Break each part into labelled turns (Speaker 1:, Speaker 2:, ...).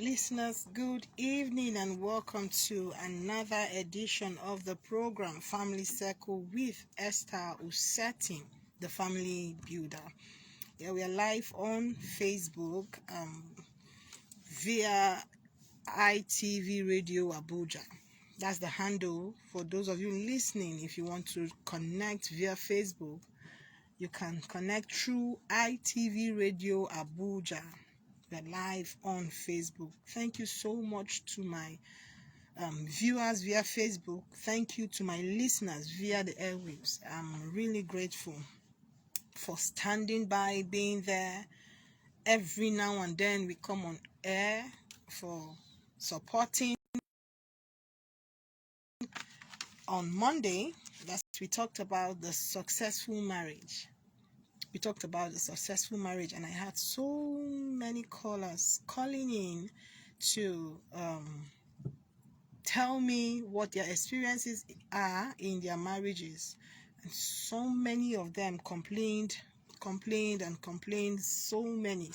Speaker 1: Listeners, good evening and welcome to another edition of the program Family Circle with Esther Usetim, the family builder. Yeah, we are live on Facebook via ITV Radio Abuja. That's the handle for those of you listening. If you want to connect via Facebook, you can connect through ITV Radio Abuja. We're live on Facebook. Thank you so much to my viewers via Facebook. Thank you to my listeners via the airwaves. I'm really grateful for standing by, being there. Every now and then we come on air for supporting. On Monday, we talked about the successful marriage. We talked about the successful marriage, and I had so many callers calling in to tell me what their experiences are in their marriages. And so many of them complained. So many.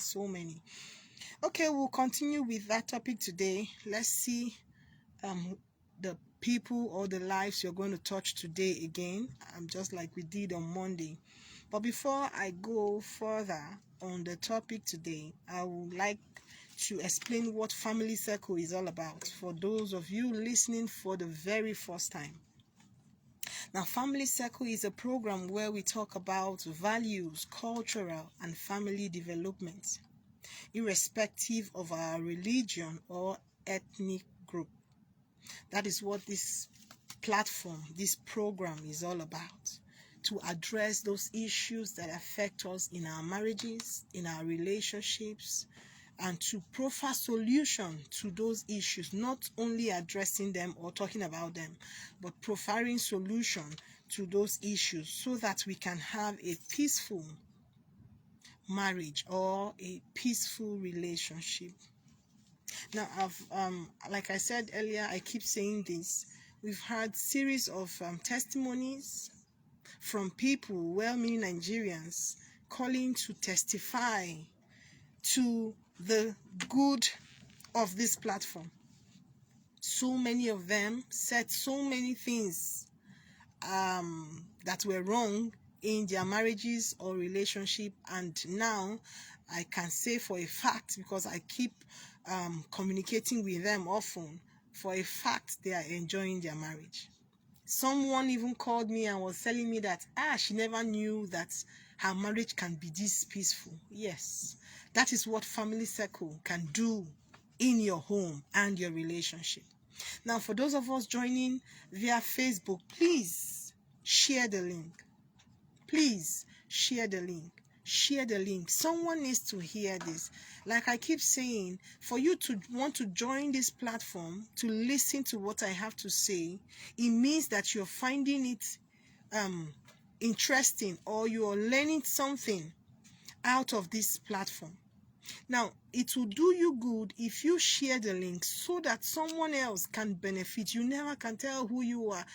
Speaker 1: Okay, we'll continue with that topic today. Let's see the people or the lives you're going to touch today again, just like we did on Monday. But before I go further on the topic today, I would like to explain what Family Circle is all about for those of you listening for the very first time. Now, Family Circle is a program where we talk about values, cultural, and family development, irrespective of our religion or ethnic group. That is what this platform, this program is all about. To address those issues that affect us in our marriages, in our relationships, and to proffer solution to those issues, not only addressing them or talking about them, but proffering solution to those issues so that we can have a peaceful marriage or a peaceful relationship. Now, like I said earlier, I keep saying this. We've had series of testimonies from people, well-meaning Nigerians, calling to testify to the good of this platform. So many of them said so many things that were wrong in their marriages or relationship, and now I can say for a fact, because I keep communicating with them often, for a fact they are enjoying their marriage. Someone even called me and was telling me that she never knew that her marriage can be this peaceful. Yes, that is what Family Circle can do in your home and your relationship. Now, for those of us joining via Facebook, please share the link. Please share the link. Share the link. Someone needs to hear this. Like I keep saying, for you to want to join this platform, to listen to what I have to say, it means that you're finding it interesting, or you're learning something out of this platform. Now, it will do you good if you share the link so that someone else can benefit. You never can tell who you are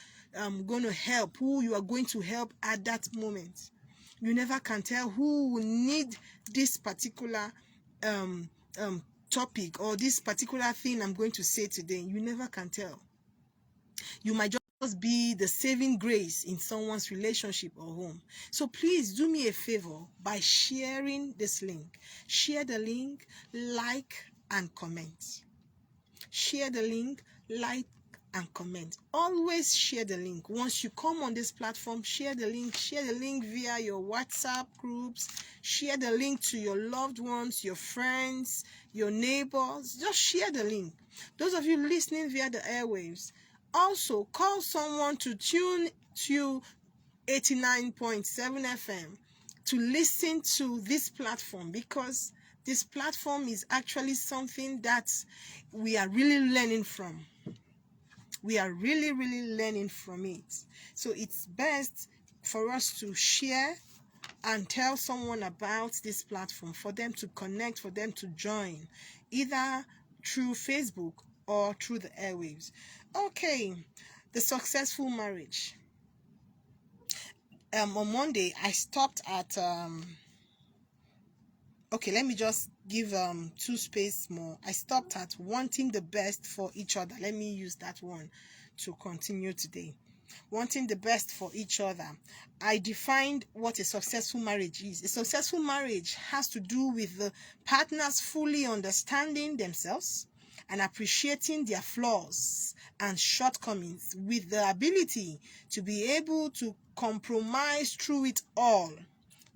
Speaker 1: going to help, who you are going to help at that moment. You never can tell who will need this particular topic or this particular thing I'm going to say today. You never can tell. You might just be the saving grace in someone's relationship or home. So please do me a favor by sharing this link. Share the link, like and comment. Share the link, like and comment. Always share the link. Once you come on this platform, share the link. Share the link via your WhatsApp groups. Share the link to your loved ones, your friends, your neighbors. Just share the link. Those of you listening via the airwaves, also call someone to tune to 89.7 FM to listen to this platform, because this platform is actually something that we are really learning from. We are really learning from it. So it's best for us to share and tell someone about this platform, for them to connect, for them to join, either through Facebook or through the airwaves. Okay, the successful marriage. On Monday, I stopped at okay, let me just give two space more. I stopped at wanting the best for each other. Let me use that one to continue today. Wanting the best for each other. I defined what a successful marriage is. A successful marriage has to do with the partners fully understanding themselves and appreciating their flaws and shortcomings, with the ability to be able to compromise through it all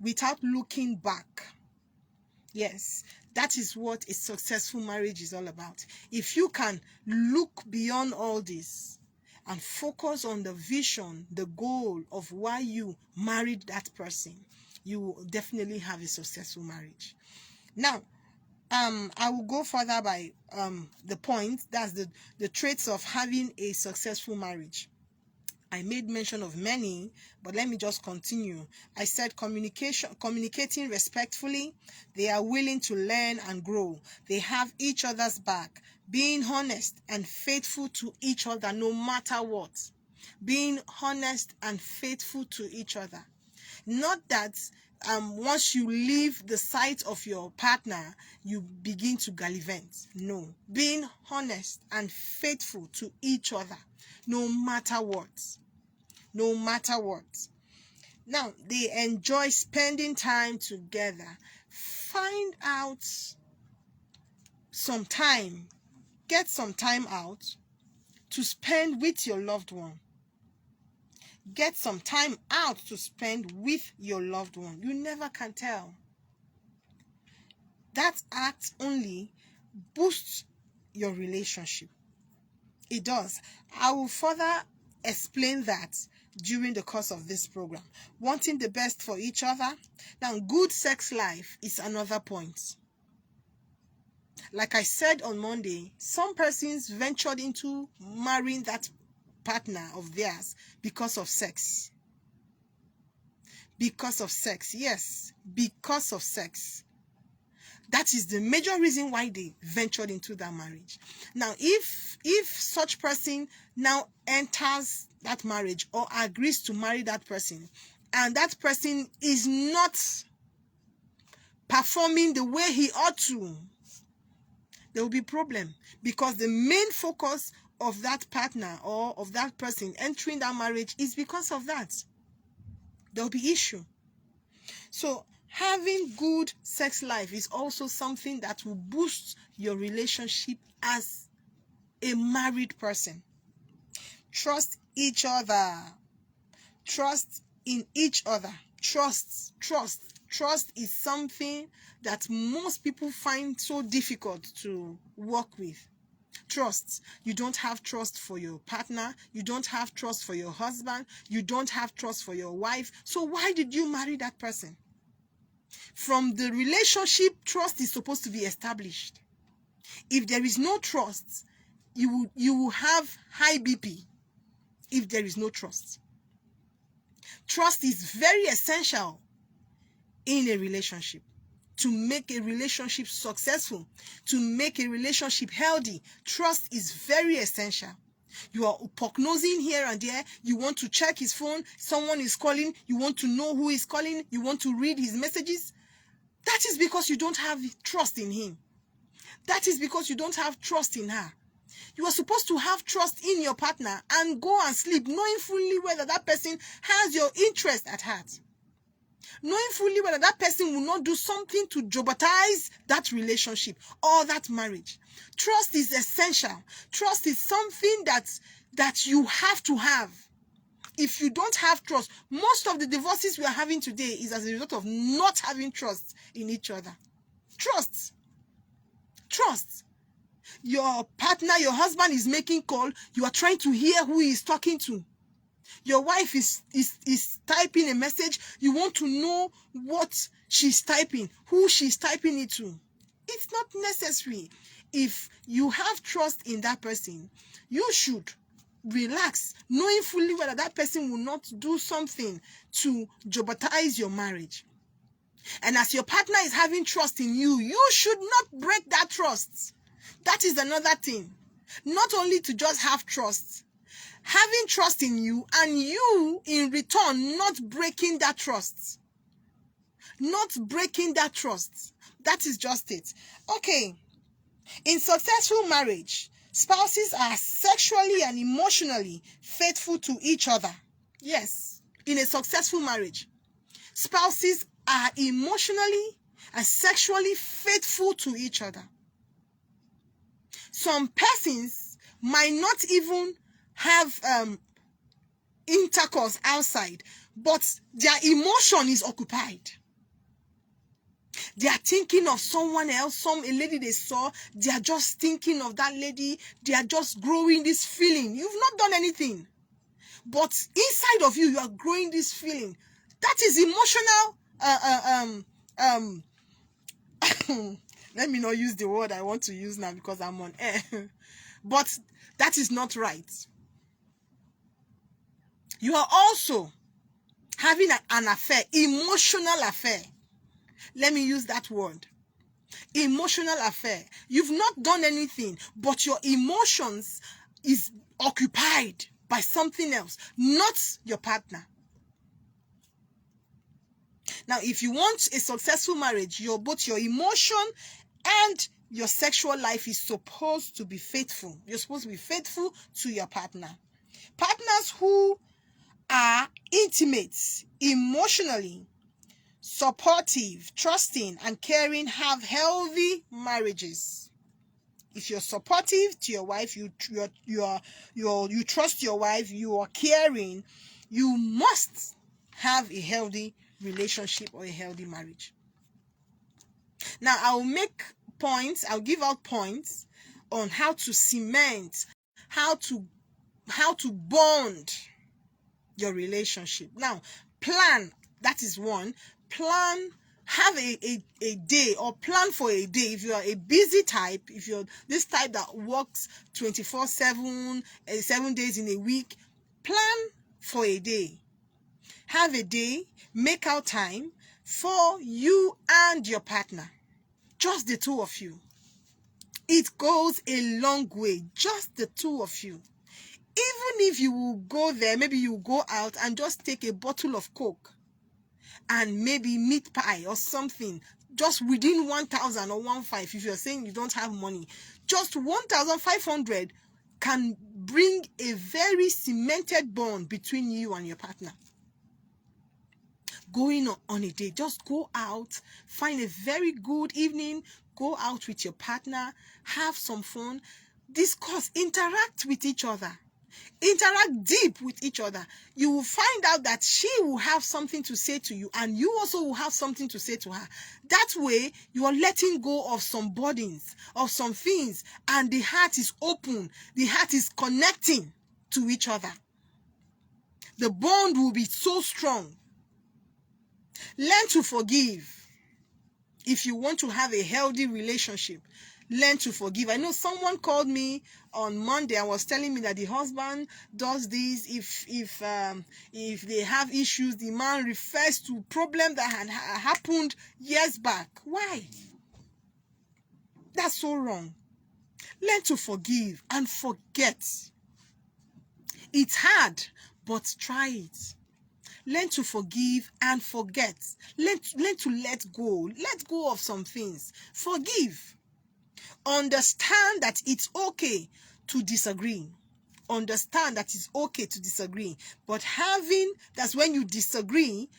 Speaker 1: without looking back. Yes, that is what a successful marriage is all about. If you can look beyond all this and focus on the vision, the goal of why you married that person, you will definitely have a successful marriage. Now, I will go further by the point. That's the traits of having a successful marriage. I made mention of many, but let me just continue. I said communicating respectfully. They are willing to learn and grow. They have each other's back. Being honest and faithful to each other no matter what. Being honest and faithful to each other. Not that once you leave the sight of your partner, you begin to gallivant. No. Being honest and faithful to each other no matter what. No matter what. Now, they enjoy spending time together. Find out some time. Get some time out to spend with your loved one. Get some time out to spend with your loved one. You never can tell. That act only boosts your relationship. It does. I will further explain that during the course of this program. Wanting the best for each other. Now, good sex life is another point. Like I said on Monday, some persons ventured into marrying that partner of theirs because of sex. Because of sex, yes, because of sex. That is the major reason why they ventured into that marriage. Now, if such person now enters that marriage or agrees to marry that person, and that person is not performing the way he ought to, there will be problem, because the main focus of that partner or of that person entering that marriage is because of that. There will be issue. So having good sex life is also something that will boost your relationship as a married person. Trust each other. Trust in each other. Trust is something that most people find so difficult to work with. Trust. You don't have trust for your partner. You don't have trust for your husband. You don't have trust for your wife. So why did you marry that person? From the relationship, trust is supposed to be established. If there is no trust, you will have high BP if there is no trust. Trust is very essential in a relationship. To make a relationship successful, to make a relationship healthy, trust is very essential. You are prognosing here and there. You want to check his phone. Someone is calling. You want to know who is calling. You want to read his messages. That is because you don't have trust in him. That is because you don't have trust in her. You are supposed to have trust in your partner and go and sleep knowing fully whether that person has your interest at heart. Knowing fully whether that person will not do something to jeopardize that relationship or that marriage. Trust is essential. Trust is something that you have to have. If you don't have trust, most of the divorces we are having today is as a result of not having trust in each other. Trust. Your partner, your husband is making call. You are trying to hear who he is talking to. Your wife is typing a message. You want to know what she's typing, who she's typing it to. It's not necessary. If you have trust in that person, you should relax, knowing fully whether that person will not do something to jeopardize your marriage. And as your partner is having trust in you, you should not break that trust. That is another thing. Not only to just have trust, having trust in you, and you in return not breaking that trust. Not breaking that trust. That is just it. Okay. In successful marriage, spouses are sexually and emotionally faithful to each other. Yes, in a successful marriage, spouses are emotionally and sexually faithful to each other. Some persons might not even have intercourse outside, but their emotion is occupied. They are thinking of someone else, a lady they saw. They are just thinking of that lady. They are just growing this feeling. You've not done anything, but inside of you, you are growing this feeling. That is emotional. Let me not use the word I want to use now because I'm on air. But that is not right. You are also having an affair, emotional affair. Let me use that word. Emotional affair. You've not done anything, but your emotions is occupied by something else, not your partner. Now, if you want a successful marriage, both your emotion and your sexual life is supposed to be faithful. You're supposed to be faithful to your partner. Partners who are intimate, emotionally supportive, trusting, and caring have healthy marriages. If you're supportive to your wife, you trust your wife, you are caring, you must have a healthy relationship or a healthy marriage. Now, I'll give out points on how to cement, how to bond your relationship. Now, plan, that is one. Plan, have a day or plan for a day. If you are a busy type, if you're this type that works 24/7, 7 days in a week, plan for a day. Have a day, make out time for you and your partner. Just the two of you. It goes a long way, just the two of you. Even if you will go there, maybe you will go out and just take a bottle of Coke and maybe meat pie or something, just within 1,000 or 1,500. If you're saying you don't have money, just 1,500 can bring a very cemented bond between you and your partner. Going on a date, just go out, find a very good evening, go out with your partner, have some fun, discuss, interact with each other. Interact deep with each other. You will find out that she will have something to say to you and you also will have something to say to her. That way, you are letting go of some burdens, of some things, and the heart is open. The heart is connecting to each other. The bond will be so strong. Learn to forgive. If you want to have a healthy relationship, learn to forgive. I know someone called me on Monday and was telling me that the husband does this. If they have issues, the man refers to problem that had happened years back. Why? That's so wrong. Learn to forgive and forget. It's hard, but try it. Learn to forgive and forget. Learn to let go. Let go of some things. Forgive. Understand that it's okay to disagree. Understand that it's okay to disagree. But that's when you disagree,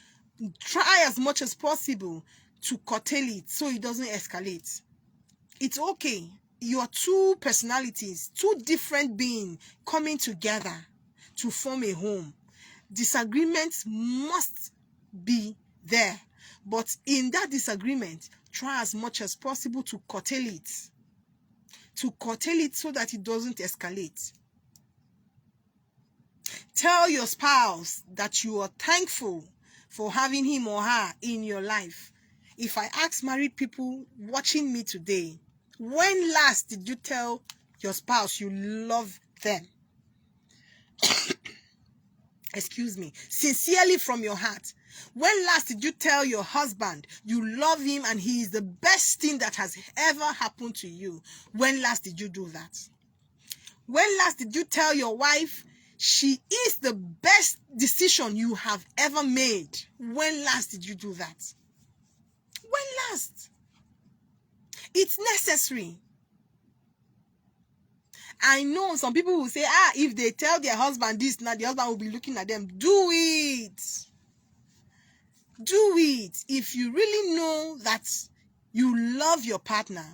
Speaker 1: try as much as possible to curtail it so it doesn't escalate. It's okay. You are two personalities, two different beings coming together to form a home. Disagreements must be there. But in that disagreement, try as much as possible to curtail it. To curtail it so that it doesn't escalate. Tell your spouse that you are thankful for having him or her in your life. If I ask married people watching me today, when last did you tell your spouse you love them? Excuse me, sincerely from your heart. When last did you tell your husband you love him and he is the best thing that has ever happened to you? When last did you do that? When last did you tell your wife she is the best decision you have ever made? When last did you do that? When last? It's necessary. I know some people will say, if they tell their husband this, now the husband will be looking at them. Do it. Do it. If you really know that you love your partner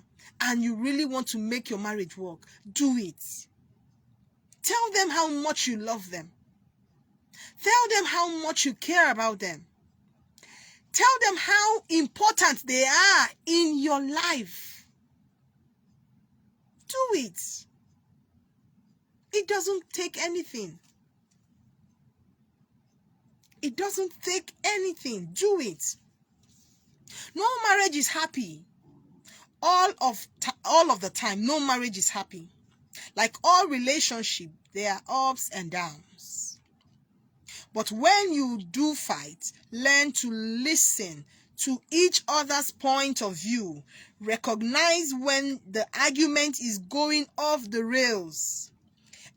Speaker 1: and you really want to make your marriage work, do it. Tell them how much you love them. Tell them how much you care about them. Tell them how important they are in your life. Do it. It doesn't take anything. It doesn't take anything. Do it. No marriage is happy. All of the time, no marriage is happy. Like all relationships, there are ups and downs. But when you do fight, learn to listen to each other's point of view. Recognize when the argument is going off the rails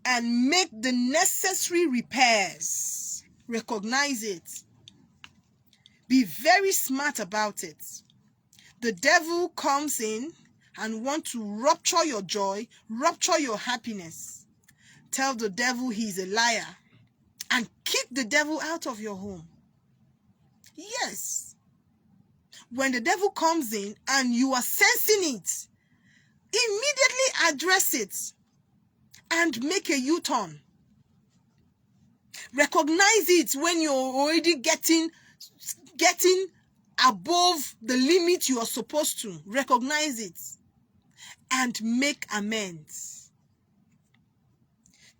Speaker 1: and make the necessary repairs. Recognize it. Be very smart about it. The devil comes in and wants to rupture your joy, rupture your happiness. Tell the devil he's a liar and kick the devil out of your home. Yes. When the devil comes in and you are sensing it, immediately address it and make a U-turn. Recognize it when you're already getting above the limit you are supposed to. Recognize it and make amends.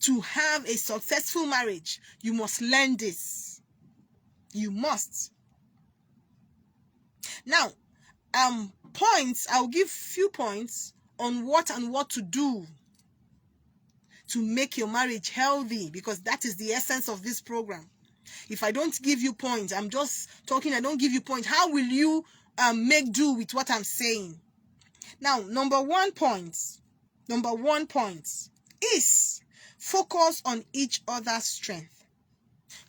Speaker 1: To have a successful marriage, you must learn this. You must. Now, I'll give few points on what to do to make your marriage healthy, because that is the essence of this program. If I don't give you points, I'm just talking, I don't give you points, how will you make do with what I'm saying? Now, number one point is focus on each other's strength.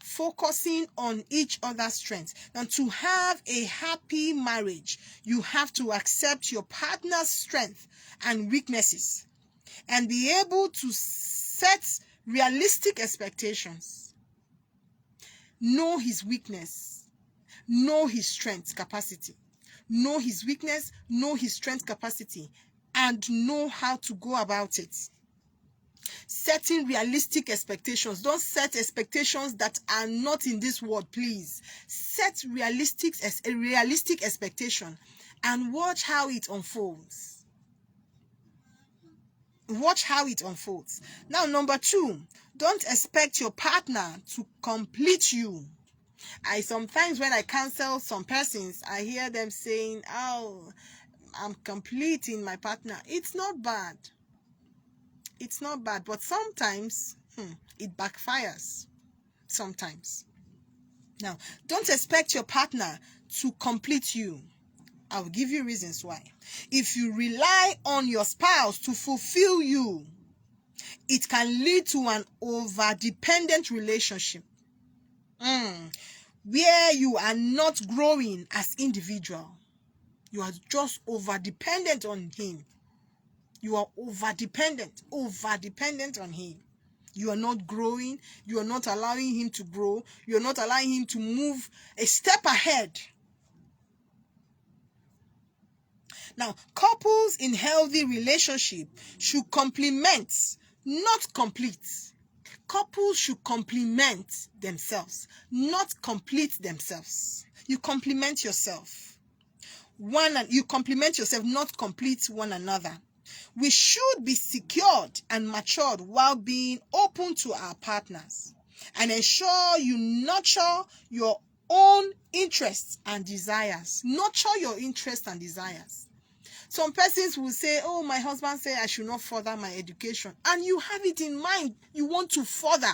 Speaker 1: Focusing on each other's strength. And to have a happy marriage, you have to accept your partner's strength and weaknesses and be able to set realistic expectations. Know his weakness, know his strength capacity. Know his weakness, know his strength capacity, and know how to go about it. Setting realistic expectations. Don't set expectations that are not in this world, please. Set a realistic expectation and watch how it unfolds. Watch how it unfolds. Now, number 2, don't expect your partner to complete you. Sometimes when I counsel some persons, I hear them saying, I'm completing my partner. It's not bad. It's not bad, but sometimes it backfires. Sometimes. Now, don't expect your partner to complete you. I'll give you reasons why. If you rely on your spouse to fulfill you, it can lead to an over-dependent relationship where you are not growing as individual. You are just over-dependent on him. You are over-dependent on him. You are not growing. You are not allowing him to grow. You are not allowing him to move a step ahead. Now, couples in healthy relationship should complement, not complete. Couples should complement themselves, not complete themselves. You complement yourself. You complement yourself, not complete one another. We should be secured and matured while being open to our partners, and ensure you nurture your own interests and desires. Nurture your interests and desires. Some persons will say, my husband said I should not further my education. And you have it in mind. You want to further.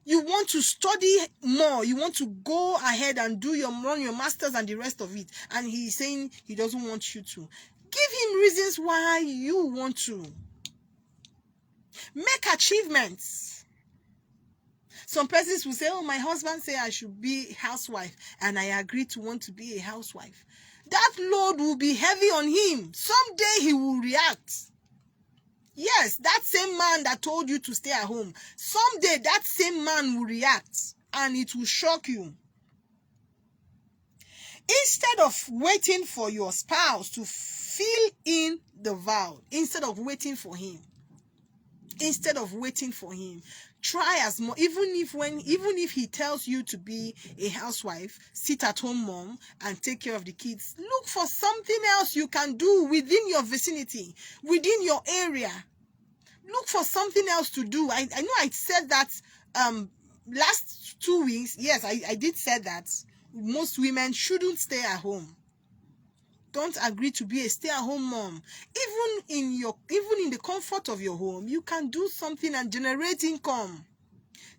Speaker 1: You want to study more. You want to go ahead and run your masters and the rest of it. And he's saying he doesn't want you to. Give him reasons why you want to. Make achievements. Some persons will say, my husband said I should be a housewife. And I agree to want to be a housewife. that load will be heavy on him. Someday he will react. Yes, that same man that told you to stay at home, someday that same man will react and it will shock you. Instead of waiting for your spouse to fill in the vow, instead of waiting for him, try as much, even if he tells you to be a housewife, sit at home mom and take care of the kids, look for something else you can do within your vicinity, within your area. Look for something else to do. I know I said that last 2 weeks. Yes, I did say that most women shouldn't stay at home. Don't agree to be a stay-at-home mom. Even in the comfort of your home, you can do something and generate income,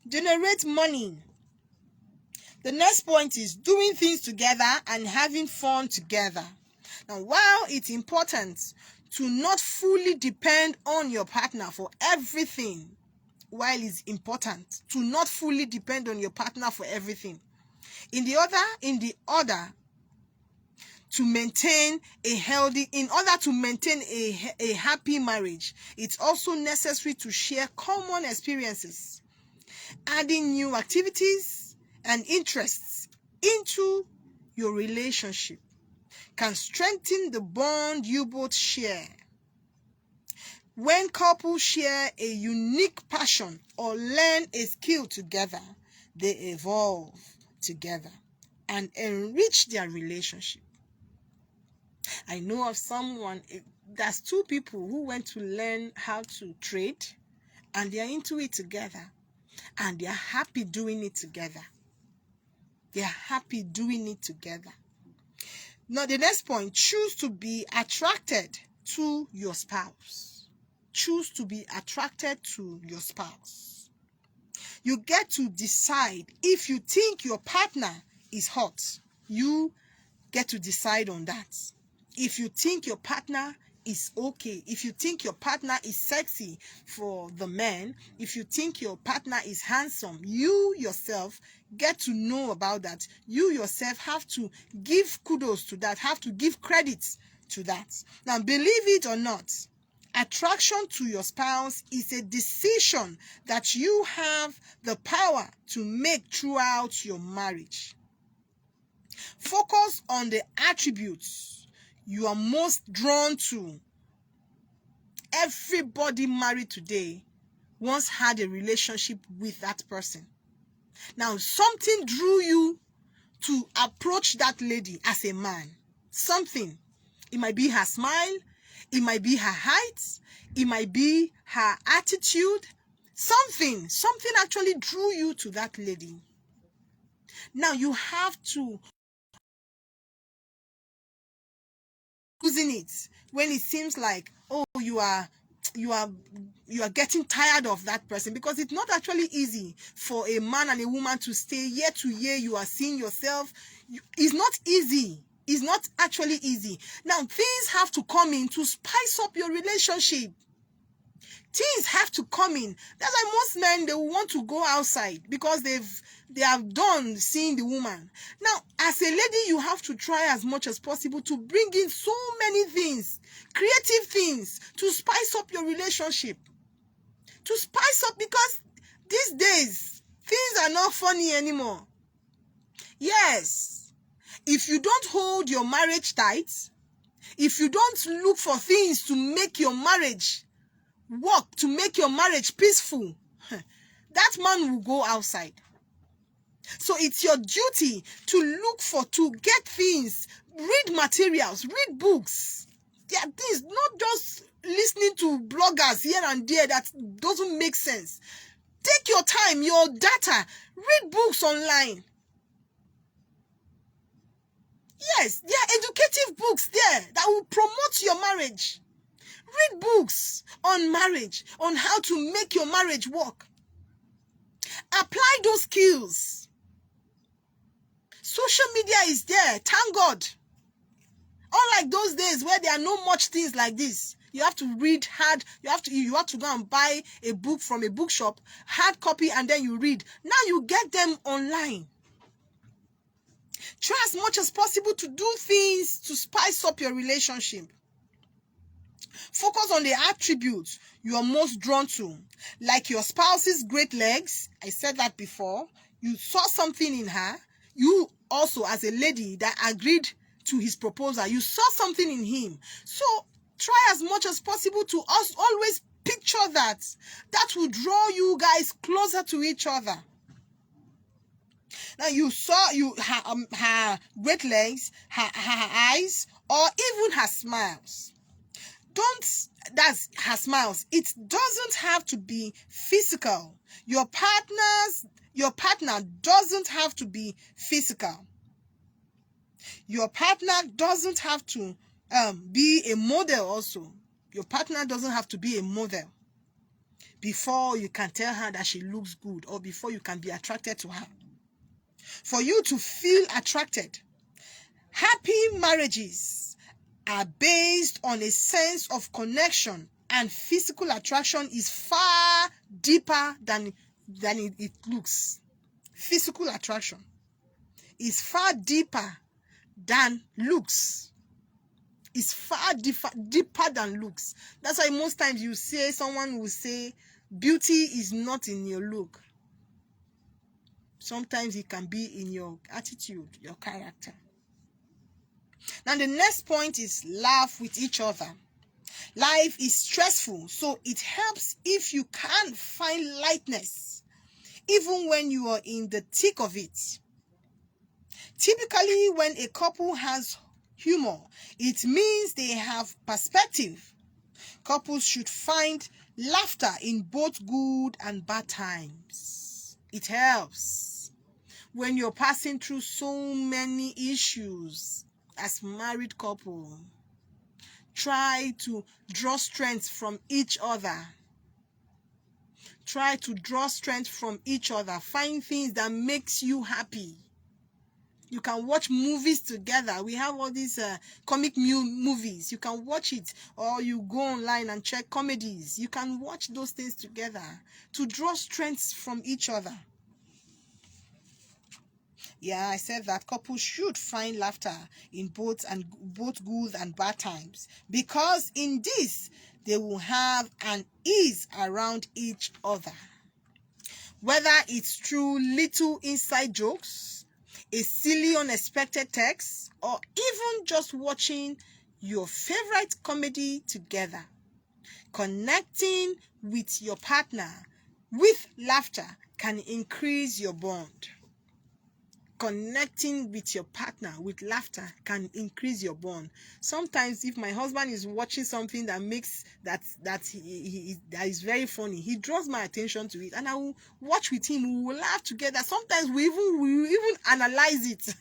Speaker 1: generate money. The next point is doing things together and having fun together. Now, while it's important to not fully depend on your partner for everything, in order to maintain a happy marriage, it's also necessary to share common experiences. Adding new activities and interests into your relationship can strengthen the bond you both share. When couples share a unique passion or learn a skill together, they evolve together and enrich their relationship. I know of there's 2 people who went to learn how to trade, and they're into it together, and they're happy doing it together. Now, the next point, choose to be attracted to your spouse. You get to decide if you think your partner is hot. You get to decide on that. If you think your partner is okay, if you think your partner is sexy for the men, if you think your partner is handsome, you yourself get to know about that. You yourself have to give kudos to that, have to give credit to that. Now, believe it or not, attraction to your spouse is a decision that you have the power to make throughout your marriage. Focus on the attributes you are most drawn to. Everybody married today once had a relationship with that person. Now, something drew you to approach that lady as a man. Something. It might be her smile. It might be her height. It might be her attitude. Something actually drew you to that lady. Now, you have to using it when it seems like, oh, you are getting tired of that person, because it's not actually easy for a man and a woman to stay year to year. You are seeing yourself. It's not easy. It's not actually easy. Now, things have to come in to spice up your relationship. Things have to come in. That's why most men, they want to go outside because they have done seeing the woman. Now, as a lady, you have to try as much as possible to bring in so many things, creative things, to spice up your relationship. To spice up, because these days, things are not funny anymore. Yes, if you don't hold your marriage tight, if you don't look for things to make your marriage work, to make your marriage peaceful, that man will go outside. So it's your duty to get things, read materials, read books. There are things, not just listening to bloggers here and there that doesn't make sense. Take your time, your data, read books online. Yes, there are educative books there that will promote your marriage. Read books on marriage, on how to make your marriage work. Apply those skills. Social media is there, thank God. Unlike those days where there are no much things like this. You have to read hard, you have to go and buy a book from a bookshop, hard copy, and then you read. Now you get them online. Try as much as possible to do things to spice up your relationship. Focus on the attributes you are most drawn to, like your spouse's great legs. I said that before. You saw something in her. You also, as a lady that agreed to his proposal, you saw something in him. So try as much as possible to always picture that. That will draw you guys closer to each other. Now you saw her great legs, her eyes, or even her smiles. That's her smiles. It doesn't have to be physical. Your partner doesn't have to be physical. Your partner doesn't have to be a model also. Your partner doesn't have to be a model before you can tell her that she looks good, or before you can be attracted to her. For you to feel attracted, happy marriages are based on a sense of connection, and physical attraction is far deeper than it looks. Physical attraction is far deeper than looks. It's far deeper than looks. That's why most times someone will say beauty is not in your look. Sometimes it can be in your attitude, your character. Now the next point is laugh with each other. Life is stressful, so it helps if you can find lightness, even when you are in the thick of it. Typically, when a couple has humor, it means they have perspective. Couples should find laughter in both good and bad times. It helps when you're passing through so many issues as married couple. Try to draw strength from each other. Try to draw strength from each other. Find things that makes you happy. You can watch movies together. We have all these comic movies. You can watch it, or you go online and check comedies. You can watch those things together to draw strength from each other. Yeah, I said that couples should find laughter in both good and bad times, because in this they will have an ease around each other. Whether it's through little inside jokes, a silly unexpected text, or even just watching your favorite comedy together. Connecting with your partner with laughter can increase your bond. Connecting with your partner with laughter can increase your bond. Sometimes if my husband is watching something that makes that is very funny, he draws my attention to it, and I will watch with him. We will laugh together. Sometimes we even analyze it.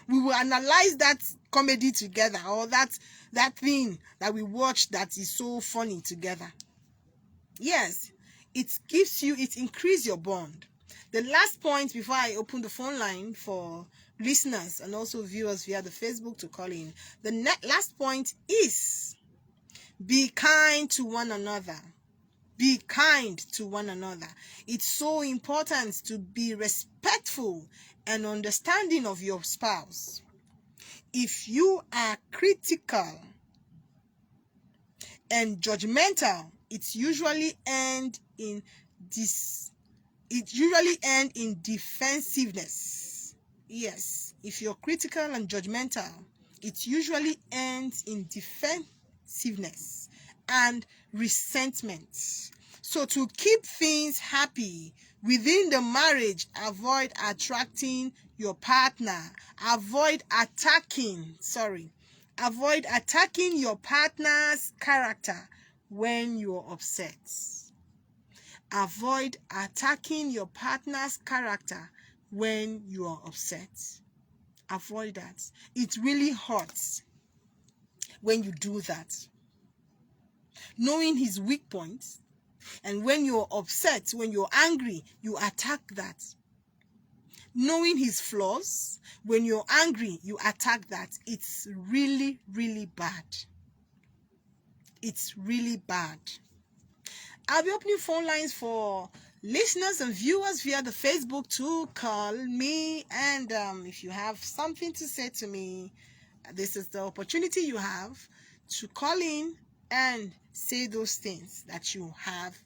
Speaker 1: We will analyze that comedy together, or that thing that we watch that is so funny together. Yes, it increases your bond. The last point before I open the phone line for listeners and also viewers via the Facebook to call in, the last point is be kind to one another. Be kind to one another. It's so important to be respectful and understanding of your spouse. If you are critical and judgmental, it usually ends in defensiveness. Yes, if you're critical and judgmental, it usually ends in defensiveness and resentment. So to keep things happy within the marriage, avoid attacking your partner. Avoid attacking your partner's character when you're upset. Avoid attacking your partner's character when you are upset. Avoid that. It really hurts when you do that. Knowing his weak points, and when you're upset, when you're angry, you attack that. Knowing his flaws, when you're angry, you attack that. It's really, really bad. It's really bad. I'll be opening phone lines for listeners and viewers via the Facebook to call me, and if you have something to say to me, this is the opportunity you have to call in and say those things that you have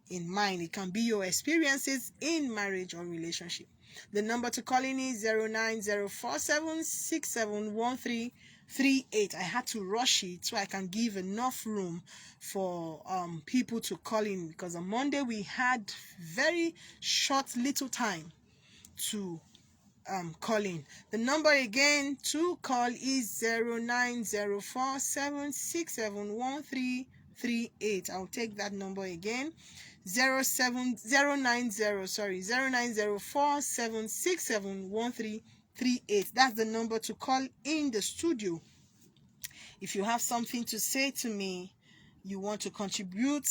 Speaker 1: in mind. It can be your experiences in marriage or relationship. The number to call in is 09047671338. I had to rush it so I can give enough room for people to call in, because on Monday we had very short little time to calling. The number again to call is 09047671338. I'll take that number again. 09047671338. That's the number to call in the studio. If you have something to say to me, you want to contribute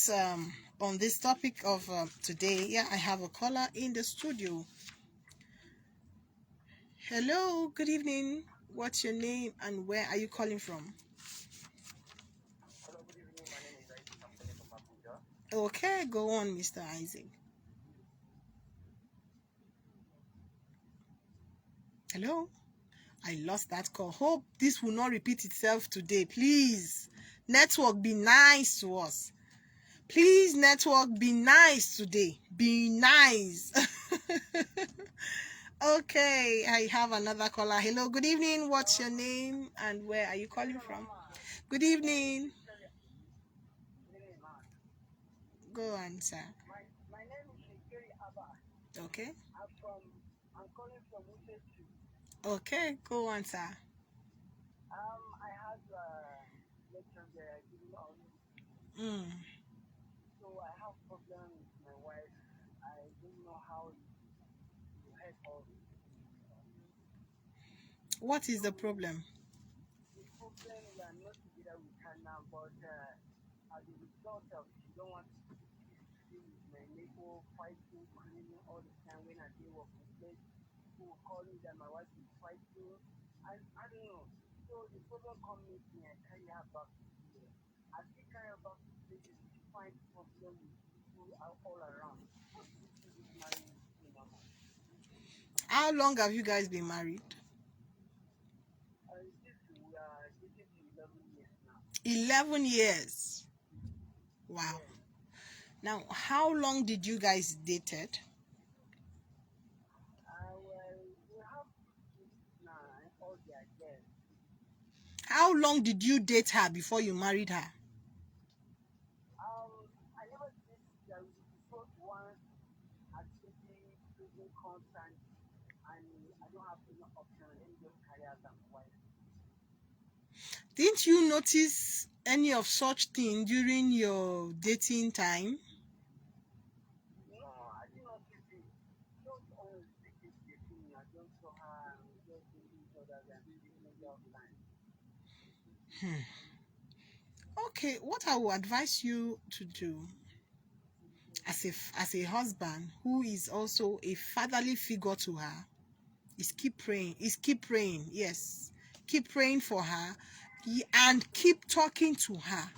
Speaker 1: on this topic of today. Yeah, I have a caller in the studio. Hello, good evening. What's your name and where are you calling from?
Speaker 2: Hello, good evening. My name is Isaac. I'm calling from Abuja.
Speaker 1: Okay, go on, Mr. Isaac. Hello? I lost that call. Hope this will not repeat itself today. Please, network, be nice to us. Please, network, be nice today. Be nice. Okay, I have another caller. Hello, good evening. What's your name and where are you calling from? Good evening. Go on, sir.
Speaker 2: My name is Shekeri Abba.
Speaker 1: Okay.
Speaker 2: I'm calling from Usetim.
Speaker 1: Okay, go on, sir.
Speaker 2: I had lecture there. I didn't know. So I have problem with my wife. I don't know how to help her.
Speaker 1: What is the problem?
Speaker 2: The problem we are not together with her now, but as a result of she don't want to deal with my neighbor fighting, cleaning all the time when I day work in place. People will call me that my wife is fighting. I don't know. So the problem comes to me, I carry her back to school. I still carry her back to school. She find problem with people all around. What do you do this marriage thing, Mama?
Speaker 1: How long have you guys been married?
Speaker 2: We are dating for 11 years now.
Speaker 1: 11 years. Wow.
Speaker 2: Yes.
Speaker 1: Now, how long did you guys dated?
Speaker 2: Well, we have kids now, all their girls.
Speaker 1: How long did you date her before you married her?
Speaker 2: I never did that. We discussed once activity, prison constant, and I don't have any option. Let me just carry out and wife.
Speaker 1: Didn't you notice any of such thing during your dating time?
Speaker 2: No, I did not see it. Just on the thing, I just saw her and we just doing each other and speaking of time.
Speaker 1: Okay, what I will advise you to do as a husband who is also a fatherly figure to her is keep praying. Yes. Keep praying for her and keep talking to her.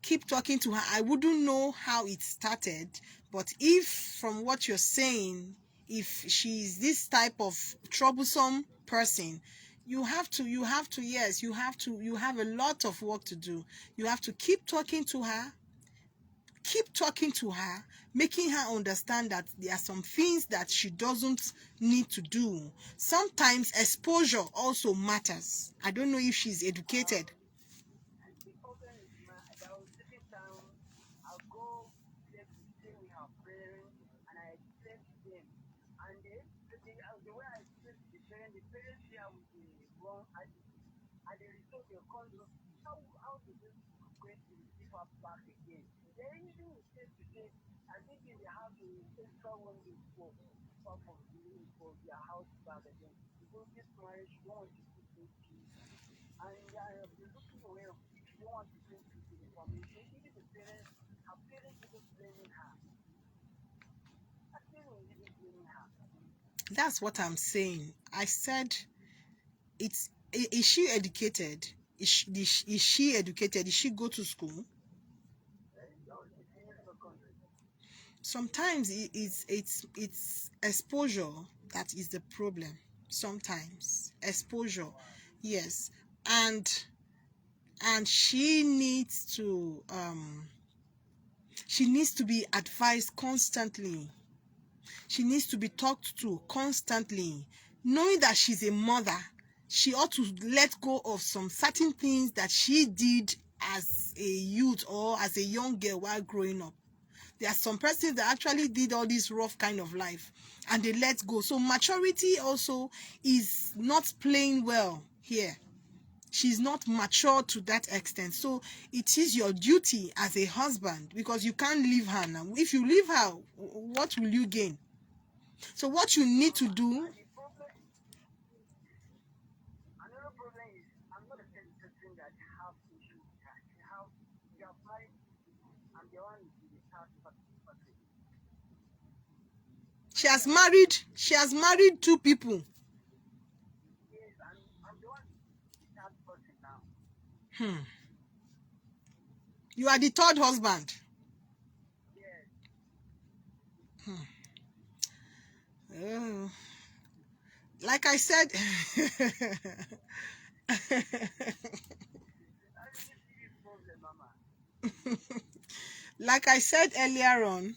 Speaker 1: Keep talking to her. I wouldn't know how it started, but if from what you're saying, if she's this type of troublesome person, you have a lot of work to do. You have to keep talking to her, making her understand that there are some things that she doesn't need to do. Sometimes exposure also matters. I don't know if she's educated.
Speaker 2: The problem is that I was sitting down, I'll go there to stay with her parents, and I explain to them. And the way I explain to the parents here with the wrong attitude. And the result, they'll come to how do they going to receive her back again? They even will say today, I think they have the extra one day for their house back again. Because this marriage, you don't want to put those kids. And they're looking away if you don't want to bring people to the family. So even the parents, her parents even blaming her. Her parents even blaming her.
Speaker 1: That's what I'm saying. I said, is she educated? Is she educated? Did she go to school?
Speaker 2: It's all the senior secondary.
Speaker 1: Sometimes it's exposure that is the problem. Sometimes exposure, yes, and she needs to be advised constantly. She needs to be talked to constantly. Knowing that she's a mother, she ought to let go of some certain things that she did as a youth or as a young girl while growing up. There are some persons that actually did all this rough kind of life and they let go. So maturity also is not playing well here. She's not mature to that extent. So it is your duty as a husband, because you can't leave her now. If you leave her, what will you gain? So what you need to do.
Speaker 2: And the problem, another problem is, I'm not a person that have issue with her. She have married, I'm the one in the third person.
Speaker 1: She has married two people.
Speaker 2: Yes, I'm the one in the third person now.
Speaker 1: You are the third husband.
Speaker 2: Yes.
Speaker 1: Oh. Like I said,
Speaker 2: That's a serious problem, Mama.
Speaker 1: like I said earlier on,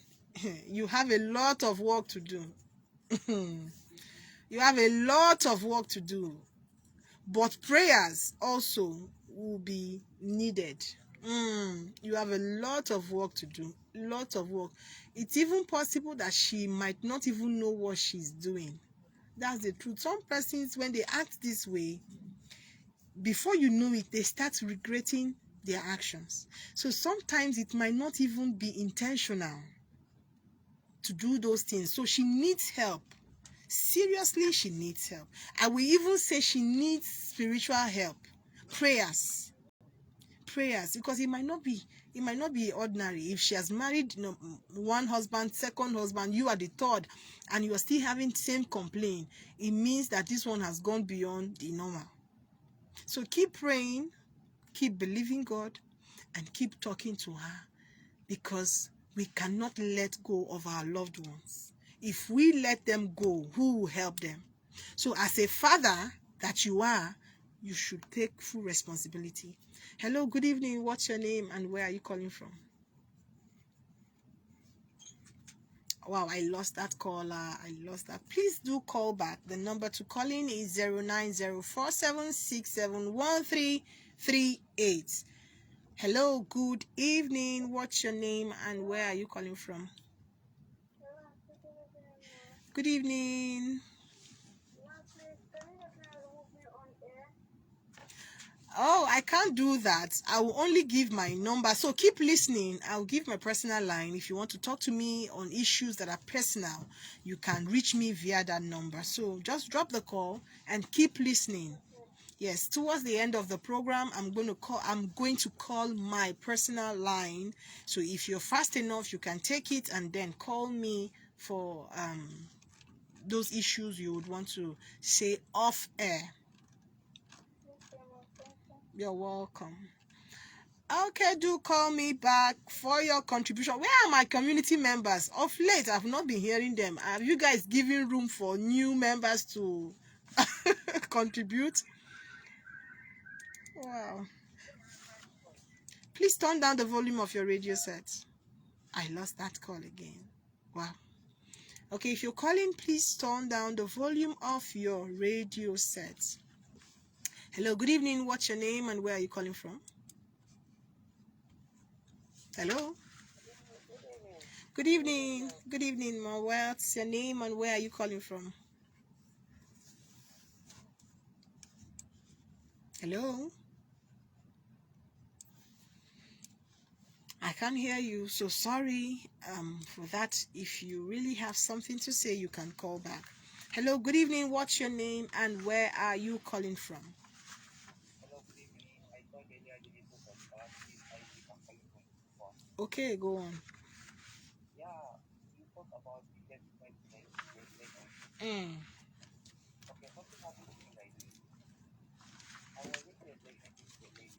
Speaker 1: you have a lot of work to do. You have a lot of work to do. But prayers also will be needed. You have a lot of work to do. Lot of work. It's even possible that she might not even know what she's doing. That's the truth. Some persons, when they act this way, before you know it, they start regretting their actions. So sometimes it might not even be intentional to do those things. So she needs help. Seriously, she needs help. I will even say she needs spiritual help. Prayers, because it might not be ordinary. If she has married, one husband, second husband, you are the third, and you are still having same complaint, it means that this one has gone beyond the normal. So keep praying, keep believing God, and keep talking to her, because we cannot let go of our loved ones. If we let them go, who will help them? So as a father that you are, you should take full responsibility. Hello, good evening. What's your name and where are you calling from? Wow, I lost that caller. I lost that. Please do call back. The number to call in is 09047671338. Hello, good evening. What's your name and where are you calling from? Good evening. Oh, I can't do that. I will only give my number. So keep listening. I'll give my personal line. If you want to talk to me on issues that are personal, you can reach me via that number. So just drop the call and keep listening. Yes, towards the end of the program, I'm going to call my personal line. So if you're fast enough, you can take it and then call me for those issues you would want to say off air. You're welcome. Okay, do call me back for your contribution. Where are my community members? Of late, I've not been hearing them. Have you guys given room for new members to contribute? Wow. Please turn down the volume of your radio set. I lost that call again. Wow. Okay, if you're calling, please turn down the volume of your radio set. Hello, good evening. What's your name and where are you calling from? Hello. Good evening. Good evening, ma. What's your name and where are you calling from? Hello. I can't hear you, so sorry for that. If you really have something to say, you can call back. Hello, good evening. What's your name and where are you calling from?
Speaker 2: Hello, good evening. I thought earlier you didn't talk about this. I think I'm calling from before.
Speaker 1: Okay, go on.
Speaker 2: Yeah, you talk about the development in the relationship. Okay, something happened to me like this. I was into a relationship with a lady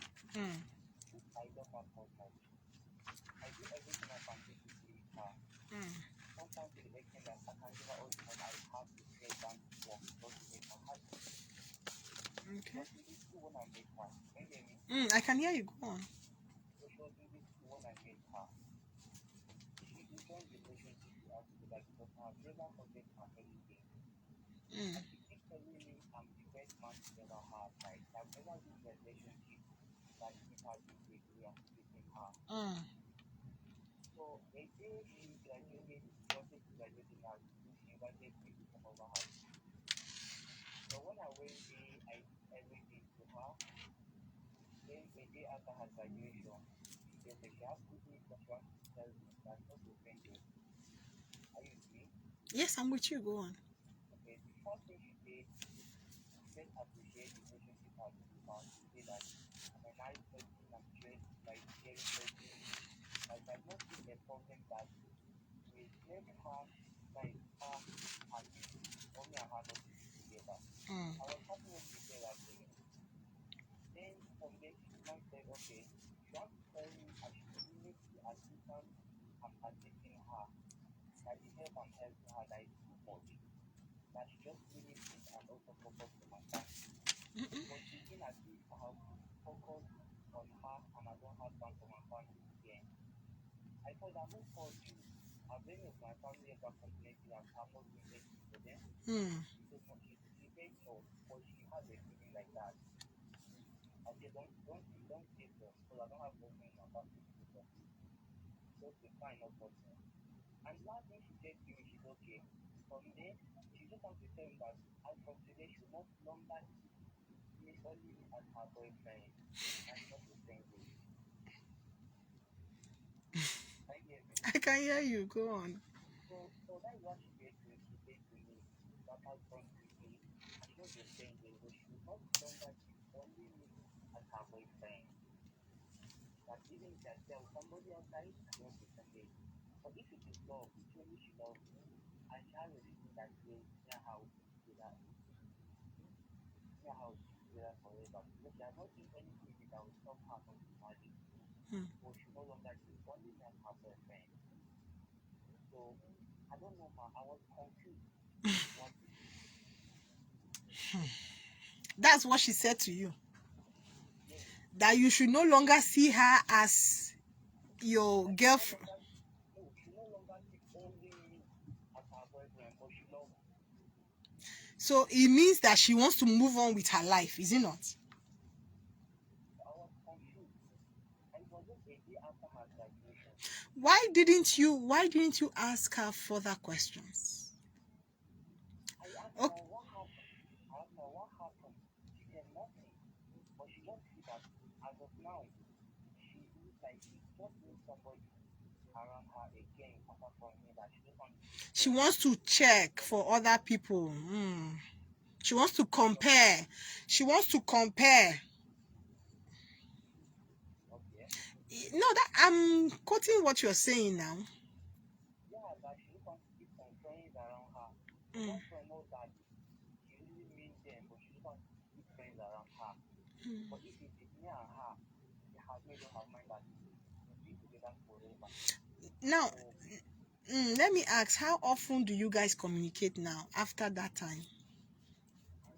Speaker 2: which I love her so much. I do everything I can do to please her.
Speaker 1: Okay.
Speaker 2: was in the school when I met her. Can you hear me?
Speaker 1: I can hear you. Go on.
Speaker 2: So she was in the school when I met her. She different relationship with us like because I have never forget her anything.
Speaker 1: Mm.
Speaker 2: And she keeps telling me I'm the best man she ever had. Like I've never been in a relationship that hit her this way the way I'm treating her.
Speaker 1: Mm.
Speaker 2: So a day she graduated, she wanted to graduate in her school, she invited me to come over her school. So when I went there, I did everything to her. Then a day after her graduation, she just said she has good news that she wants to tell me that's not offended. Are you with me?
Speaker 1: Yes, I'm with you. Go on.
Speaker 2: Okay, the first thing she did, she said appreciate the relationship has with her. She said that I'm a nice person, I'm straight, like caring person. Like I don't see a problem that will make her like and me, or me and her not to be together.
Speaker 1: Mm.
Speaker 2: I was happy when she said that to me. Then from there she now said, okay, she wants to tell me I should limit the assistance I'm assisting her. That the help I'm helping her that is too much. That she just limit it and also focus on my family. But she feel as if I have focus on her and I don't have time for my family again. I told her, who called you? Have any of my family ever complained that I'm not doing anything for them?
Speaker 1: Mm.
Speaker 2: She said, no, she said no, but she has a feeling like that. I said, don't say so, because I don't have nothing in my family to do. Just a fine, no problem. And last thing she said to me, she's okay. From there, she just wants to tell me that as from today, she will no longer see me only as her boyfriend and not the same way. Can you hear me?
Speaker 1: I can hear you. Go on.
Speaker 2: So that's what she said to me. She said to me that has from today, and not the same way, but she will no longer see only me as her boyfriend. That even if I tell somebody outside, I not the same way. But if it is love, truly she loves me, and she has a feeling that says, yeah, how we together, yeah, how we together forever. Because she has not seen anything that will stop her from marriage.
Speaker 1: Mm.
Speaker 2: But she no longer sees only me as her boyfriend. So I don't know, ma. I was confused. What to do.
Speaker 1: That's what she said to you.
Speaker 2: Yes.
Speaker 1: That you should no longer see her as your
Speaker 2: That
Speaker 1: girlfriend.
Speaker 2: she no longer sees only me as her boyfriend, but she loves me.
Speaker 1: So it means that she wants to move on with her life, is it not?
Speaker 2: So I was confused. And it was just a day after her graduation.
Speaker 1: Why didn't you ask her further questions?
Speaker 2: I asked
Speaker 1: Okay.
Speaker 2: her what happened. I asked her what happened. She said nothing. But she just see that as of now, she looks like she just needs somebody around her again apart from me that she just wants to
Speaker 1: She
Speaker 2: spend
Speaker 1: wants to check for other people. She wants to compare. She wants to compare.
Speaker 2: okay.
Speaker 1: No, that I'm quoting what you're saying now.
Speaker 2: Yeah, that she just wants to keep some friends around her. She
Speaker 1: Mm.
Speaker 2: wants to know that she really means them, but she just wants to keep friends around her. But if it is me and her, she has made up her mind that we'll be together forever.
Speaker 1: Now,
Speaker 2: So
Speaker 1: let me ask, how often do you guys communicate now after that time?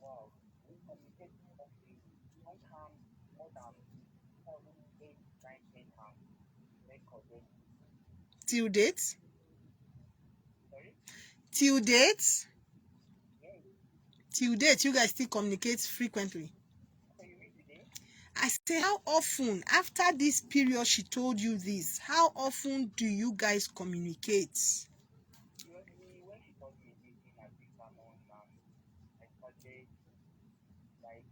Speaker 2: wow, we communicate often, sometimes more than 7, 8, 9, 10 times. Make correct.
Speaker 1: Till date?
Speaker 2: Sorry?
Speaker 1: Till date?
Speaker 2: Yes.
Speaker 1: Till date, you guys still communicate frequently.
Speaker 2: So you mean today?
Speaker 1: I say, how often, after this period she told you this, how often do you guys communicate?
Speaker 2: Seriously, when she told me this thing, I think I'm on I started like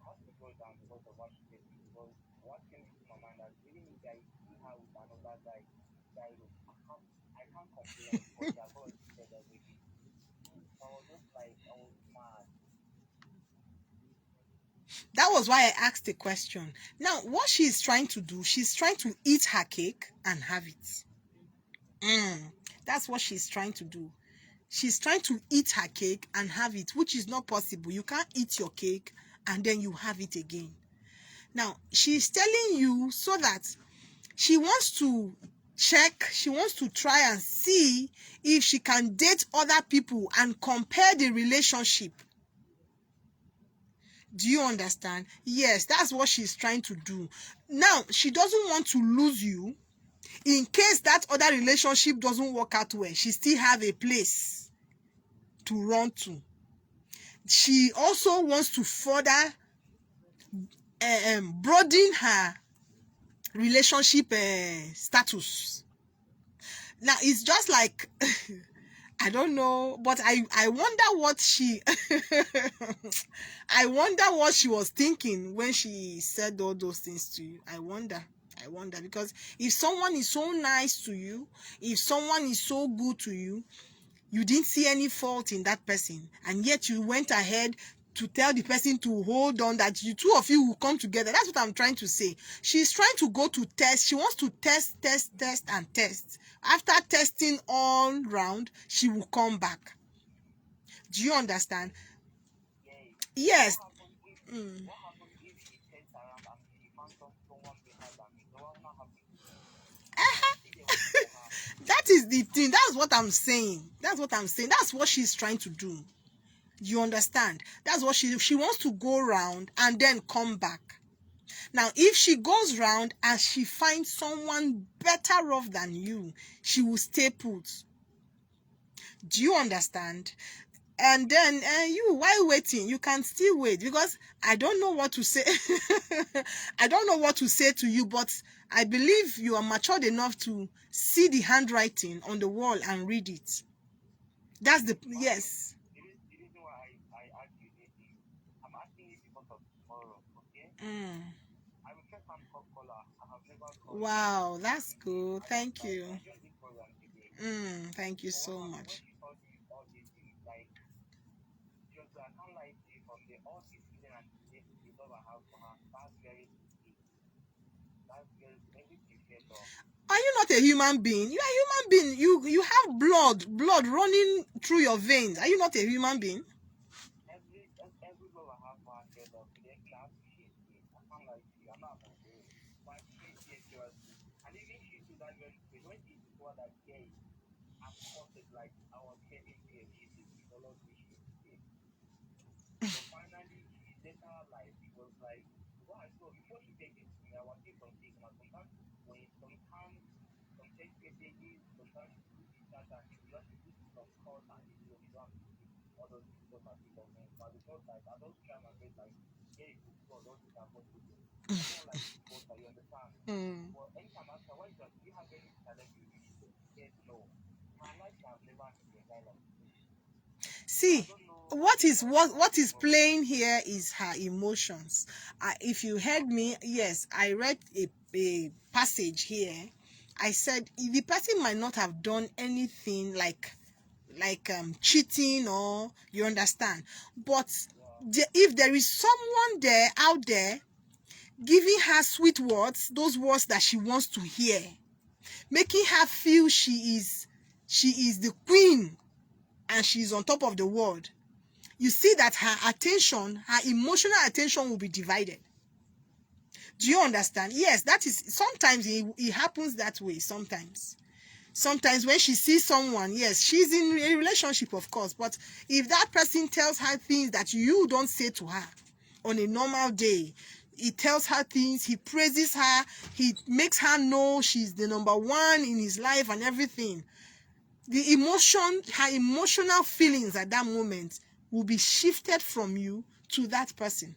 Speaker 2: have to go down because of what she said to me. Because what came into my mind that really means I see her with another guy I can't complain because she has already said everything. So I was just like I was mad.
Speaker 1: That was why I asked the question. Now, what she's trying to do, she's trying to eat her cake and have it. That's what she's trying to do. She's trying to eat her cake and have it, which is not possible. You can't eat your cake and then you have it again. Now, she's telling you so that she wants to check, she wants to try and see if she can date other people and compare the relationship. Do you understand? Yes, that's what she's trying to do. Now, she doesn't want to lose you. In case that other relationship doesn't work out well, she still have a place to run to. She also wants to further broaden her relationship status. Now, it's just like I don't know, but I wonder what she I wonder what she was thinking when she said all those things to you. I wonder because if someone is so nice to you, if someone is so good to you, you didn't see any fault in that person, and yet you went ahead to tell the person to hold on, that the two of you will come together. That's what I'm trying to say. She's trying to go to test. She wants to test and test. After testing all round, she will come back. Do you understand? Yes.
Speaker 2: What happens if
Speaker 1: Mm.
Speaker 2: what happens if she turns around and she finds someone behind her? So what will not happen? See they will for her.
Speaker 1: That is the thing. That's what I'm saying. That's what she's trying to do. You understand? That's what she wants to go round and then come back. Now, if she goes round and she finds someone better off than you, she will stay put. Do you understand? And then you, while waiting, you can still wait, because I don't know what to say. I don't know what to say to you, but I believe you are matured enough to see the handwriting on the wall and read it. That's the yes.
Speaker 2: The reason why I asked you this is I'm asking you because of tomorrow, okay? I'm a first time caller. I have never called.
Speaker 1: Wow, that's good. Thank you.
Speaker 2: I joined this program today.
Speaker 1: Thank you
Speaker 2: But
Speaker 1: so
Speaker 2: when
Speaker 1: much.
Speaker 2: she told me all these things, like, just I can't lie to you, from the all this feeling and the love I have for her, that's very deep. That's very everything felt off.
Speaker 1: Are you not a human being? You are a human being. You have blood running through your veins. Are you not a human being?
Speaker 2: Every love I have for her felt off. Today, I appreciate it. I can't lie to you. I'm not my way. But I appreciate it seriously. And even she too, that very quick. When she saw that, yeah, I'm caught like I was heading there. She sees me all of me. So finally, she let her life. It was like, wow. So before she take it to me, I was still from taking her. Sometimes when some text messages, sometimes she put it that and she just put some calls and it will be done. All those things don't matter for me. But because like I don't try my best, like, yeah, it could go, don't do that, what to do. I don't like to post, you understand? But anytime I ask her, do you have any challenge with this? She said no. My life has never been like that.
Speaker 1: See, what is playing here is her emotions. If you heard me, yes, I read a passage here. I said the person might not have done anything like cheating, or you understand, but if there is someone there out there giving her sweet words, those words that she wants to hear, making her feel she is the queen and she's on top of the world, you see that her emotional attention will be divided. Do you understand? Yes, that is, sometimes it happens that way. Sometimes when she sees someone, yes, she's in a relationship, of course, but if that person tells her things that you don't say to her on a normal day, he tells her things, he praises her, he makes her know she's the number one in his life and everything, her emotional feelings at that moment will be shifted from you to that person.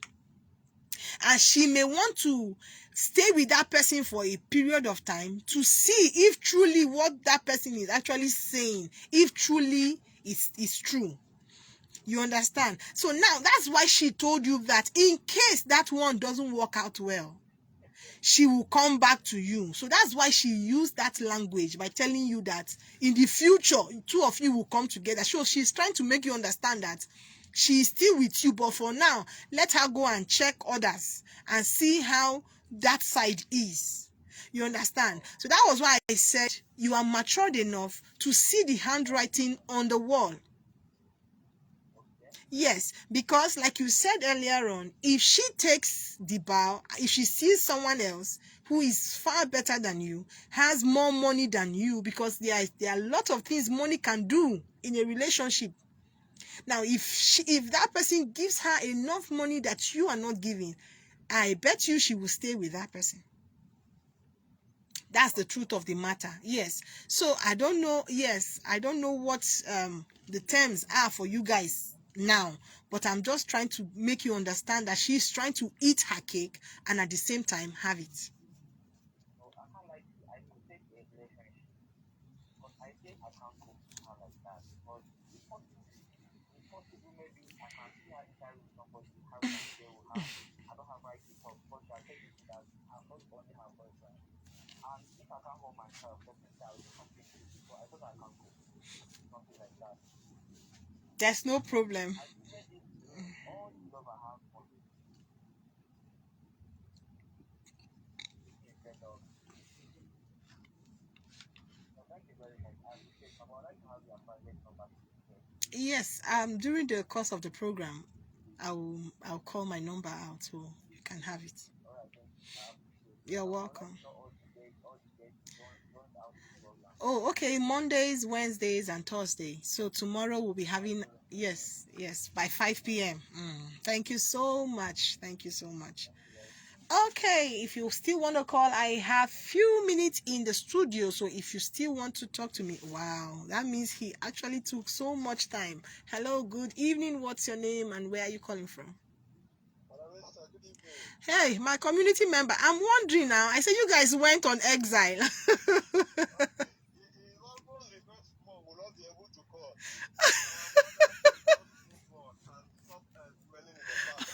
Speaker 1: And she may want to stay with that person for a period of time to see if truly what that person is actually saying, if truly is true. You understand? So now that's why she told you that in case that one doesn't work out well, she will come back to you. So that's why she used that language by telling you that in the future, two of you will come together. So she's trying to make you understand that she is still with you, but for now, let her go and check others and see how that side is. You understand? So that was why I said you are matured enough to see the handwriting on the wall. Yes, because like you said earlier on, if she takes the bow, if she sees someone else who is far better than you, has more money than you, because there are a lot of things money can do in a relationship. Now, if that person gives her enough money that you are not giving, I bet you she will stay with that person. That's the truth of the matter. Yes. So I don't know. Yes, I don't know what the terms are for you guys now, but I'm just trying to make you understand that she's trying to eat her cake and at the same time have it.
Speaker 2: No, I can't like you. I could take a relationship, but I think I can't cope with her like that. Because it's possible maybe I can see her interact with somebody, having an affair with her. I don't have right to talk because I tell you that I'm not only her boyfriend. And if I can't hold myself, definitely I'll do something crazy. So I thought I can cope with something like that.
Speaker 1: There's no problem.
Speaker 2: I prefer this all the love I have for you instead of. So thank you very much. I appreciate it. But I'd like to have your private number to share.
Speaker 1: Yes. During the course of the program, I'll call my number out so you can have it.
Speaker 2: All right, thank you. I appreciate it.
Speaker 1: You're
Speaker 2: But I'd like
Speaker 1: welcome.
Speaker 2: to know all the dates going out to the program.
Speaker 1: Oh, okay. Mondays, Wednesdays, and Thursday. So tomorrow we'll be having, yes, by 5 p.m. Thank you so much. Thank you so much.
Speaker 2: Thank you very much.
Speaker 1: Okay, if you still want to call, I have few minutes in the studio. So if you still want to talk to me, wow, that means he actually took so much time. Hello, good evening. What's your name and where are you calling from?
Speaker 2: Hello, Esther. Good evening.
Speaker 1: Hey, my community member. I'm wondering now. I said you guys went on exile.
Speaker 2: It's almost the next month will not be able to call. Just move on and stop dwelling in the past.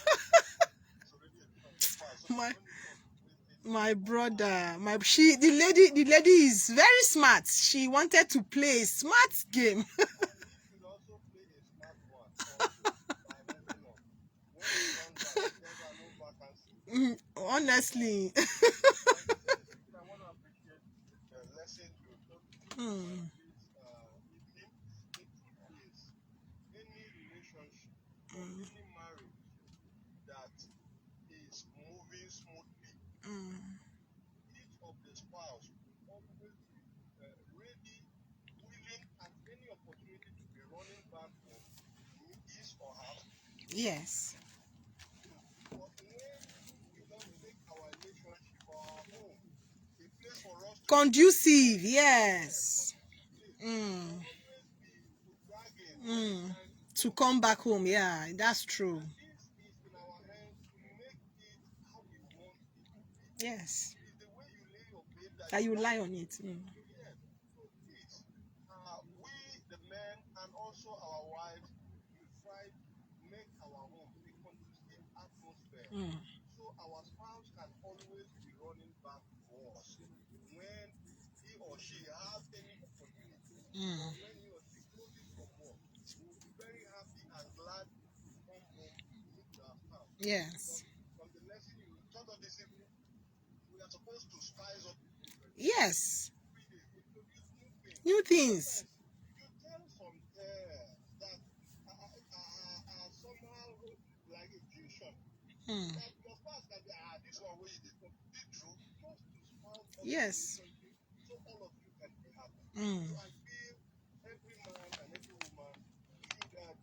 Speaker 2: It's already a thing of the past. So
Speaker 1: my
Speaker 2: don't need to waste it.
Speaker 1: my brother, the lady is very smart. She wanted to play a smart game.
Speaker 2: But you should also play a smart one also by moving on. When it runs out, there are no vacancies.
Speaker 1: Honestly.
Speaker 2: Like I said, something I want to appreciate the lesson you took
Speaker 1: Hmm.
Speaker 2: this evening. The truth is, any relationship or any marriage that is moving smoothly, each of the spouse will always be ready, willing at any opportunity to be running back home to his or her.
Speaker 1: Yes.
Speaker 2: But when we don't make our relationship or our home a place for us to be
Speaker 1: Conducive.
Speaker 2: yes,
Speaker 1: Yes.
Speaker 2: conducive place,
Speaker 1: Mm.
Speaker 2: will always be dragging when it's time to
Speaker 1: To
Speaker 2: go
Speaker 1: come
Speaker 2: home.
Speaker 1: back home. Yeah, that's true.
Speaker 2: And this is in our hands to make it how we want it to be.
Speaker 1: Yes.
Speaker 2: It's the way you lay your bed that
Speaker 1: That
Speaker 2: you
Speaker 1: you
Speaker 2: lie
Speaker 1: lie
Speaker 2: on
Speaker 1: on
Speaker 2: it.
Speaker 1: it.
Speaker 2: Yes. So please, we the men and also our wives will try to make our home a conducive atmosphere so our spouse can always be running back to us when he or she has any opportunity or when he or she closes from work. We will be very happy and glad to come home to meet our spouse.
Speaker 1: Yes.
Speaker 2: From the lesson you taught us this evening, we are supposed to spice up the relationship.
Speaker 1: Yes.
Speaker 2: Every day, introduce new things.
Speaker 1: New things.
Speaker 2: Sometimes you tell some tales that are somehow like a tuition that your spouse can be, this one way is the true, just to spice up the
Speaker 1: Yes.
Speaker 2: relationship so all of you can be happy.
Speaker 1: Mm.
Speaker 2: So I feel every man and every woman should develop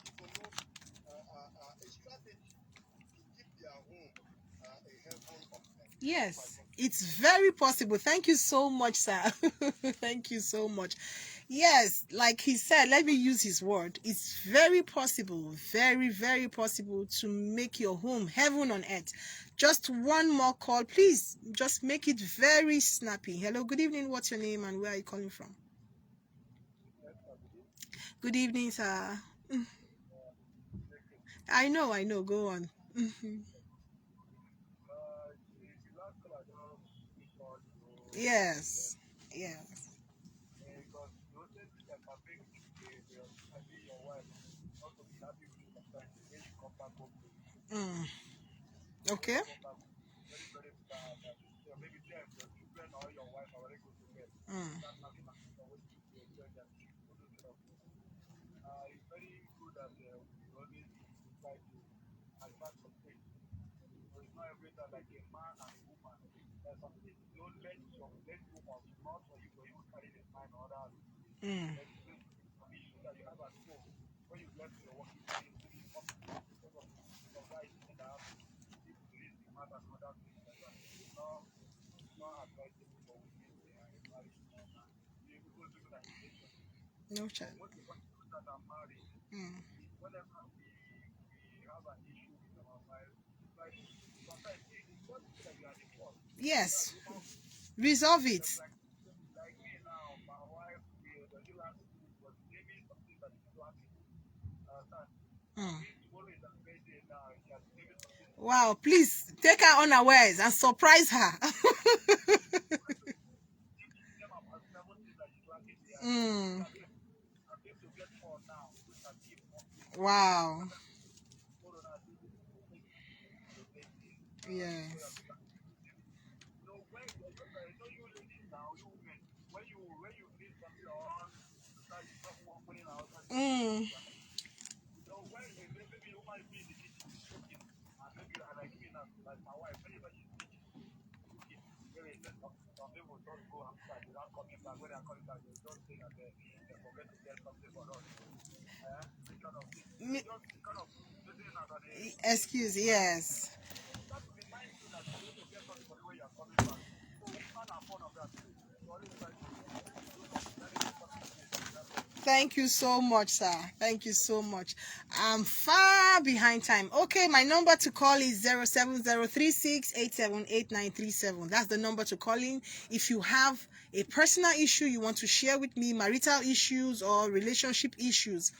Speaker 2: a strategy to keep their home a heaven on earth.
Speaker 1: Yes, it's very possible. Thank you so much, sir. Thank you so much. Yes, like he said, let me use his word. It's very possible, very, very possible to make your home heaven on earth. Just one more call, please. Just make it very snappy. Hello, good evening. What's your name and where are you calling from? Good evening, sir. I know. Go on. Yes, yes.
Speaker 2: Because you also think that can make maybe your wife also be happy with you sometimes when you come back home to
Speaker 1: Mm.
Speaker 2: when
Speaker 1: Okay.
Speaker 2: you come back home, very, very maybe them, your children or your wife already go to bed.
Speaker 1: Mm.
Speaker 2: Start having a way to enjoy their sleep, all those sort of things. It's very good that we always try to advance some things. So it's not every time like a man and a woman. There's some things you don't let go of, not for you, but you carry the mind or other
Speaker 1: Mm.
Speaker 2: there's some issues that you have at home when you left your working
Speaker 1: No child. Mm. Yes. Resolve it. Mm. Wow, please take her unawares and surprise her. Mm. Wow. Yes. Mm. Me- Excuse, yes. Thank you so much, sir. Thank you so much. I'm far behind time. Okay, my number to call is 07036878937. That's the number to call in. If you have a personal issue you want to share with me, marital issues or relationship issues,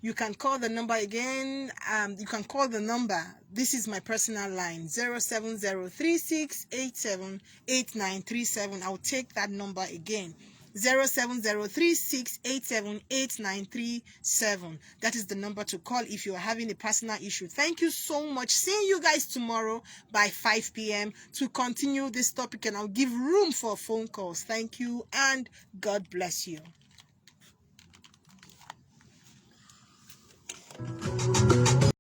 Speaker 1: you can call the number again. You can call the number. This is my personal line, 07036878937. I'll take that number again. 07036878937. That is the number to call if you are having a personal issue. Thank you so much. See you guys tomorrow by 5 p.m. to continue this topic, and I'll give room for phone calls. Thank you, and God bless you.